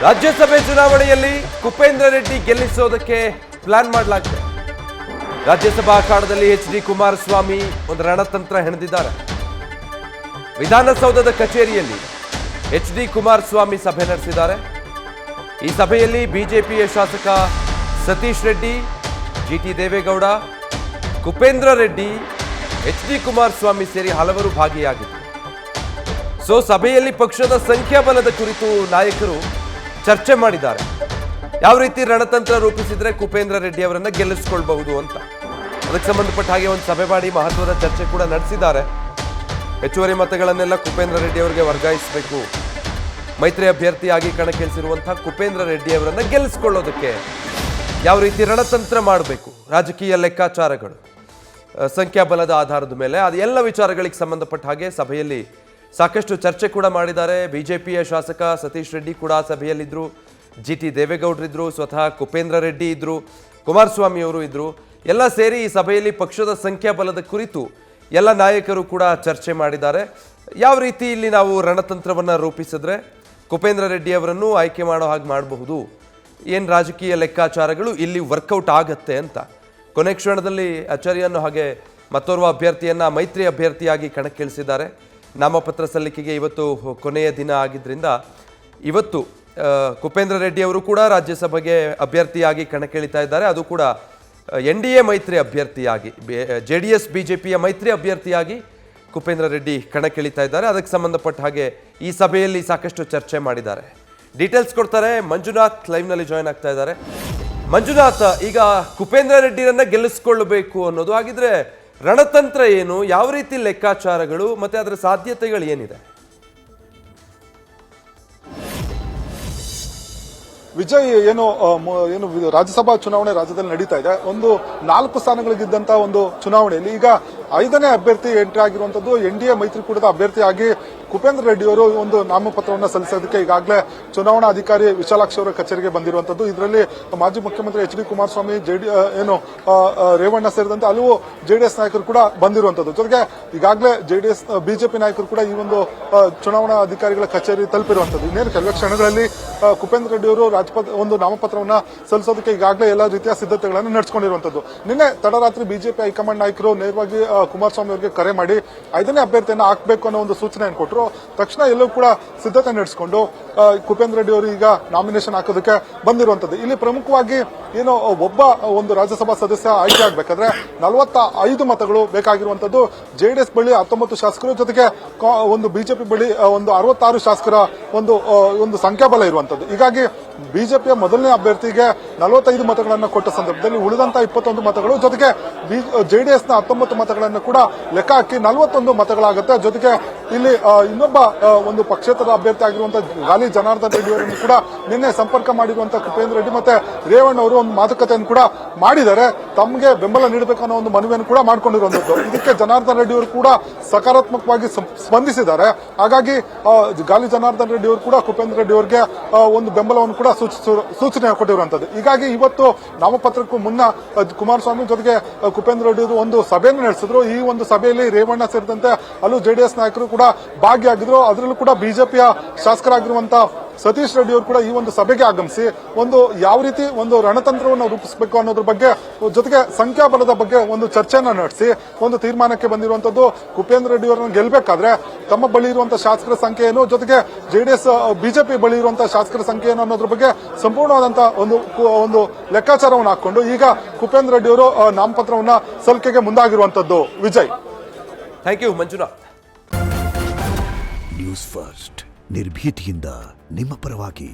ರಾಜ್ಯಸಭೆ ಚುನಾವಣೆಯಲ್ಲಿ ಕುಪೇಂದ್ರ ರೆಡ್ಡಿ ಗೆಲ್ಲಿಸೋದಕ್ಕೆ ಪ್ಲಾನ್ ಮಾಡಲಾಗಿದೆ. ರಾಜ್ಯಸಭಾ ಅಖಾಡದಲ್ಲಿ ಎಚ್.ಡಿ. ಕುಮಾರಸ್ವಾಮಿ ಒಂದು ರಣತಂತ್ರ ಹೆಣೆದಿದ್ದಾರೆ. ವಿಧಾನಸೌಧದ ಕಚೇರಿಯಲ್ಲಿ ಎಚ್.ಡಿ. ಕುಮಾರಸ್ವಾಮಿ ಸಭೆ ನಡೆಸಿದ್ದಾರೆ. ಈ ಸಭೆಯಲ್ಲಿ ಬಿಜೆಪಿಯ ಶಾಸಕ ಸತೀಶ್ ರೆಡ್ಡಿ, ಜಿ.ಟಿ. ದೇವೇಗೌಡ, ಕುಪೇಂದ್ರ ರೆಡ್ಡಿ, ಎಚ್.ಡಿ. ಕುಮಾರಸ್ವಾಮಿ ಸೇರಿ ಹಲವರು ಭಾಗಿಯಾಗಿದ್ದರು. ಸಭೆಯಲ್ಲಿ ಪಕ್ಷದ ಸಂಖ್ಯಾಬಲದ ಕುರಿತು ನಾಯಕರು ಚರ್ಚೆ ಮಾಡಿದ್ದಾರೆ. ಯಾವ ರೀತಿ ರಣತಂತ್ರ ರೂಪಿಸಿದ್ರೆ ಕುಪೇಂದ್ರ ರೆಡ್ಡಿ ಅವರನ್ನ ಗೆಲ್ಲಿಸಿಕೊಳ್ಳಬಹುದು ಅಂತ. ಅದಕ್ಕೆ ಸಂಬಂಧಪಟ್ಟ ಹಾಗೆ ಒಂದು ಸಭೆ ಮಾಡಿ ಮಹತ್ವದ ಚರ್ಚೆ ಕೂಡ ನಡೆಸಿದ್ದಾರೆ. ಹೆಚ್ಚುವರಿ ಮತಗಳನ್ನೆಲ್ಲ ಕುಪೇಂದ್ರ ರೆಡ್ಡಿ ಅವರಿಗೆ ವರ್ಗಾಯಿಸಬೇಕು, ಮೈತ್ರಿ ಅಭ್ಯರ್ಥಿಯಾಗಿ ಕಣಕ್ಕಿಳಿಸಿರುವಂತಹ ಕುಪೇಂದ್ರ ರೆಡ್ಡಿ ಅವರನ್ನ ಗೆಲ್ಲಿಸಿಕೊಳ್ಳೋದಕ್ಕೆ ಯಾವ ರೀತಿ ರಣತಂತ್ರ ಮಾಡಬೇಕು, ರಾಜಕೀಯ ಲೆಕ್ಕಾಚಾರಗಳು, ಸಂಖ್ಯಾಬಲದ ಆಧಾರದ ಮೇಲೆ, ಅದು ಎಲ್ಲ ವಿಚಾರಗಳಿಗೆ ಸಂಬಂಧಪಟ್ಟ ಹಾಗೆ ಸಭೆಯಲ್ಲಿ ಸಾಕಷ್ಟು ಚರ್ಚೆ ಕೂಡ ಮಾಡಿದ್ದಾರೆ. ಬಿಜೆಪಿಯ ಶಾಸಕ ಸತೀಶ್ ರೆಡ್ಡಿ ಕೂಡ ಸಭೆಯಲ್ಲಿದ್ದರು, ಜಿ.ಟಿ. ದೇವೇಗೌಡರಿದ್ದರು, ಸ್ವತಃ ಕುಪೇಂದ್ರ ರೆಡ್ಡಿ ಇದ್ದರು, ಕುಮಾರಸ್ವಾಮಿ ಅವರು ಇದ್ದರು. ಎಲ್ಲ ಸೇರಿ ಈ ಸಭೆಯಲ್ಲಿ ಪಕ್ಷದ ಸಂಖ್ಯಾಬಲದ ಕುರಿತು ಎಲ್ಲ ನಾಯಕರು ಕೂಡ ಚರ್ಚೆ ಮಾಡಿದ್ದಾರೆ. ಯಾವ ರೀತಿ ಇಲ್ಲಿ ನಾವು ರಣತಂತ್ರವನ್ನು ರೂಪಿಸಿದ್ರೆ ಕುಪೇಂದ್ರ ರೆಡ್ಡಿ ಅವರನ್ನು ಆಯ್ಕೆ ಮಾಡೋ ಹಾಗೆ ಮಾಡಬಹುದು, ಏನು ರಾಜಕೀಯ ಲೆಕ್ಕಾಚಾರಗಳು ಇಲ್ಲಿ ವರ್ಕೌಟ್ ಆಗತ್ತೆ ಅಂತ. ಕೊನೆ ಕ್ಷಣದಲ್ಲಿ ಆಚಾರ್ಯನ್ನು ಹಾಗೆ ಮತ್ತೋರ್ವ ಅಭ್ಯರ್ಥಿಯನ್ನು ಮೈತ್ರಿ ಅಭ್ಯರ್ಥಿಯಾಗಿ ಕಣಕ್ಕಿಳಿಸಿದ್ದಾರೆ. ನಾಮಪತ್ರ ಸಲ್ಲಿಕೆಗೆ ಇವತ್ತು ಕೊನೆಯ ದಿನ ಆಗಿದ್ದರಿಂದ ಇವತ್ತು ಕುಪೇಂದ್ರ ರೆಡ್ಡಿ ಅವರು ಕೂಡ ರಾಜ್ಯಸಭೆಗೆ ಅಭ್ಯರ್ಥಿಯಾಗಿ ಕಣಕ್ಕಿಳಿತಾ ಇದ್ದಾರೆ. ಅದು ಕೂಡ NDA ಮೈತ್ರಿ ಅಭ್ಯರ್ಥಿಯಾಗಿ, JDS BJPಯ ಮೈತ್ರಿ ಅಭ್ಯರ್ಥಿಯಾಗಿ ಕುಪೇಂದ್ರ ರೆಡ್ಡಿ ಕಣಕ್ಕಿಳಿತಾ ಇದ್ದಾರೆ. ಅದಕ್ಕೆ ಸಂಬಂಧಪಟ್ಟ ಹಾಗೆ ಈ ಸಭೆಯಲ್ಲಿ ಸಾಕಷ್ಟು ಚರ್ಚೆ ಮಾಡಿದ್ದಾರೆ. ಡೀಟೇಲ್ಸ್ ಕೊಡ್ತಾರೆ ಮಂಜುನಾಥ್, ಲೈವ್ನಲ್ಲಿ ಜಾಯ್ನ್ ಆಗ್ತಾ ಇದ್ದಾರೆ. ಮಂಜುನಾಥ್, ಈಗ ಕುಪೇಂದ್ರ ರೆಡ್ಡಿರನ್ನ ಗೆಲ್ಲಿಸಿಕೊಳ್ಳಬೇಕು ಅನ್ನೋದು ಆಗಿದ್ರೆ ರಣತಂತ್ರ ಏನು, ಯಾವ ರೀತಿ ಲೆಕ್ಕಾಚಾರಗಳು ಮತ್ತೆ ಅದರ ಸಾಧ್ಯತೆಗಳು ಏನಿದೆ? ವಿಜಯ್, ಏನು ರಾಜ್ಯಸಭಾ ಚುನಾವಣೆ ರಾಜ್ಯದಲ್ಲಿ ನಡೀತಾ ಇದೆ. ಒಂದು 4 ಸ್ಥಾನಗಳಿಗಿದ್ದಂತ ಒಂದು ಚುನಾವಣೆಯಲ್ಲಿ ಈಗ 5ನೇ ಅಭ್ಯರ್ಥಿ ಎಂಟ್ರಿ ಆಗಿರುವಂತದ್ದು NDA ಮೈತ್ರಿಕೂಟದ ಅಭ್ಯರ್ಥಿಯಾಗಿ ಕುಪೇಂದ್ರ ರೆಡ್ಡಿ ಅವರು ಒಂದು ನಾಮಪತ್ರವನ್ನು ಸಲ್ಲಿಸೋದಕ್ಕೆ ಈಗಾಗಲೇ ಚುನಾವಣಾ ಅಧಿಕಾರಿ ವಿಶಾಲಾಕ್ಷಿ ಅವರ ಕಚೇರಿಗೆ ಬಂದಿರುವಂತದ್ದು. ಇದರಲ್ಲಿ ಮಾಜಿ ಮುಖ್ಯಮಂತ್ರಿ ಎಚ್.ಡಿ. ಕುಮಾರಸ್ವಾಮಿ, ರೇವಣ್ಣ ಸೇರಿದಂತೆ ಹಲವು JDS ನಾಯಕರು ಕೂಡ ಬಂದಿರುವಂತದ್ದು. ಜೊತೆಗೆ ಈಗಾಗಲೇ ಬಿಜೆಪಿ ನಾಯಕರು ಕೂಡ ಈ ಒಂದು ಚುನಾವಣಾ ಅಧಿಕಾರಿಗಳ ಕಚೇರಿ ತಲುಪಿರುವಂತದ್ದು. ಇನ್ನೇನು ಕೆಲವೇ ಕ್ಷಣಗಳಲ್ಲಿ ಕುಪೇಂದ್ರ ರೆಡ್ಡಿ ಅವರು ಒಂದು ನಾಮಪತ್ರವನ್ನ ಸಲ್ಲಿಸೋದಕ್ಕೆ ಈಗಾಗಲೇ ಎಲ್ಲ ರೀತಿಯ ಸಿದ್ಧತೆಗಳನ್ನು ನಡೆಸಿಕೊಂಡಿರುವಂತದ್ದು. ನಿನ್ನೆ ತಡರಾತ್ರಿ ಬಿಜೆಪಿ ಹೈಕಮಾಂಡ್ ನಾಯಕರು ನೇರವಾಗಿ ಕುಮಾರಸ್ವಾಮಿ ಅವರಿಗೆ ಕರೆ ಮಾಡಿ 5ನೇ ಅಭ್ಯರ್ಥಿಯನ್ನು ಹಾಕಬೇಕು ಅನ್ನೋ ಒಂದು ಸೂಚನೆಯನ್ನು ಕೊಟ್ಟರು. ತಕ್ಷಣ ಎಲ್ಲವೂ ಕೂಡ ಸಿದ್ಧತೆ ನಡೆಸಿಕೊಂಡು ಕುಪೇಂದ್ರ ರೆಡ್ಡಿ ಅವರು ಈಗ ನಾಮಿನೇಷನ್ ಹಾಕೋದಕ್ಕೆ ಬಂದಿರುವಂತದ್ದು. ಇಲ್ಲಿ ಪ್ರಮುಖವಾಗಿ ಒಬ್ಬ ಒಂದು ರಾಜ್ಯಸಭಾ ಸದಸ್ಯ ಆಯ್ಕೆ ಆಗಬೇಕಾದ್ರೆ 45 ಮತಗಳು ಬೇಕಾಗಿರುವಂತದ್ದು. JDS ಬಳಿ 19 ಶಾಸಕರು, ಜೊತೆಗೆ ಒಂದು ಬಿಜೆಪಿ ಬಳಿ ಒಂದು 66 ಶಾಸಕರ ಒಂದು ಸಂಖ್ಯಾಬಲ ಇರುವಂತದ್ದು. ಹೀಗಾಗಿ ಬಿಜೆಪಿಯ ಮೊದಲನೇ ಅಭ್ಯರ್ಥಿಗೆ 45 ಮತಗಳನ್ನು ಕೊಟ್ಟ ಸಂದರ್ಭದಲ್ಲಿ ಉಳಿದಂತ 21 ಮತಗಳು, ಜೊತೆಗೆ JDSನ 19 ಮತಗಳನ್ನು ಕೂಡ ಲೆಕ್ಕ ಹಾಕಿ 41 ಮತಗಳಾಗುತ್ತೆ. ಜೊತೆಗೆ ಇಲ್ಲಿ ಇನ್ನೊಬ್ಬ ಒಂದು ಪಕ್ಷೇತರ ಅಭ್ಯರ್ಥಿ ಆಗಿರುವಂತಹ ಗಾಲಿ ಜನಾರ್ದನ್ ರೆಡ್ಡಿ ಅವರನ್ನು ಕೂಡ ನಿನ್ನೆ ಸಂಪರ್ಕ ಮಾಡಿರುವಂತಹ ಕುಪೇಂದ್ರ ರೆಡ್ಡಿ ಮತ್ತೆ ರೇವಣ್ಣ ಅವರು ಒಂದು ಮಾತುಕತೆಯನ್ನು ಕೂಡ ಮಾಡಿದ್ದಾರೆ. ತಮಗೆ ಬೆಂಬಲ ನೀಡಬೇಕು ಅನ್ನೋ ಒಂದು ಮನವಿಯನ್ನು ಕೂಡ ಮಾಡಿಕೊಂಡಿರುವಂತದ್ದು. ಇದಕ್ಕೆ ಜನಾರ್ದನ್ ರೆಡ್ಡಿ ಅವರು ಕೂಡ ಸಕಾರಾತ್ಮಕವಾಗಿ ಸ್ಪಂದಿಸಿದ್ದಾರೆ. ಹಾಗಾಗಿ ಗಾಲಿ ಜನಾರ್ದನ್ ರೆಡ್ಡಿ ಅವರು ಕೂಡ ಕುಪೇಂದ್ರ ರೆಡ್ಡಿ ಅವರಿಗೆ ಒಂದು ಬೆಂಬಲವನ್ನು ಕೂಡ ಸೂಚನೆ ಕೊಟ್ಟಿರುವಂತದ್ದು. ಹೀಗಾಗಿ ಇವತ್ತು ನಾಮಪತ್ರಕ್ಕೂ ಮುನ್ನ ಕುಮಾರಸ್ವಾಮಿ ಜೊತೆಗೆ ಕುಪೇಂದ್ರ ರೆಡ್ಡಿ ಅವರು ಒಂದು ಸಭೆಯನ್ನು ನಡೆಸಿದ್ರು. ಈ ಒಂದು ಸಭೆಯಲ್ಲಿ ರೇವಣ್ಣ ಸೇರಿದಂತೆ ಹಲವು JDS ನಾಯಕರು ಕೂಡ ಭಾಗಿಯಾಗಿದ್ರು. ಅದರಲ್ಲೂ ಕೂಡ ಬಿಜೆಪಿಯ ಶಾಸಕರಾಗಿರುವಂತಹ ಸತೀಶ್ ರೆಡ್ಡಿ ಅವರು ಕೂಡ ಈ ಒಂದು ಸಭೆಗೆ ಆಗಮಿಸಿ ಒಂದು ಯಾವ ರೀತಿ ಒಂದು ರಣತಂತ್ರವನ್ನು ರೂಪಿಸಬೇಕು ಅನ್ನೋದ್ರ ಬಗ್ಗೆ, ಜೊತೆಗೆ ಸಂಖ್ಯಾಬಲದ ಬಗ್ಗೆ ಒಂದು ಚರ್ಚೆಯನ್ನು ನಡೆಸಿ ಒಂದು ತೀರ್ಮಾನಕ್ಕೆ ಬಂದಿರುವಂತದ್ದು. ಕುಪೇಂದ್ರ ರೆಡ್ಡಿ ಅವರನ್ನು ಗೆಲ್ಲಬೇಕಾದ್ರೆ ತಮ್ಮ ಬಳಿ ಇರುವಂತಹ ಶಾಸಕರ ಸಂಖ್ಯೆ ಏನು, ಜೊತೆಗೆ JDS ಬಿಜೆಪಿ ಬಳಿ ಇರುವಂತಹ ಶಾಸಕರ ಸಂಖ್ಯೆ ಏನು ಅನ್ನೋದ್ರ ಬಗ್ಗೆ ಸಂಪೂರ್ಣವಾದಂತಹ ಒಂದು ಲೆಕ್ಕಾಚಾರವನ್ನು ಹಾಕೊಂಡು ಈಗ ಕುಪೇಂದ್ರ ರೆಡ್ಡಿ ಅವರು ನಾಮಪತ್ರವನ್ನ ಸಲ್ಲಿಕೆಗೆ ಮುಂದಾಗಿರುವಂತದ್ದು. Vijay, thank you Manjunath. News first, ನಿರ್ಭೀತಿಯಿಂದ ನಿಮ್ಮ ಪರವಾಗಿ.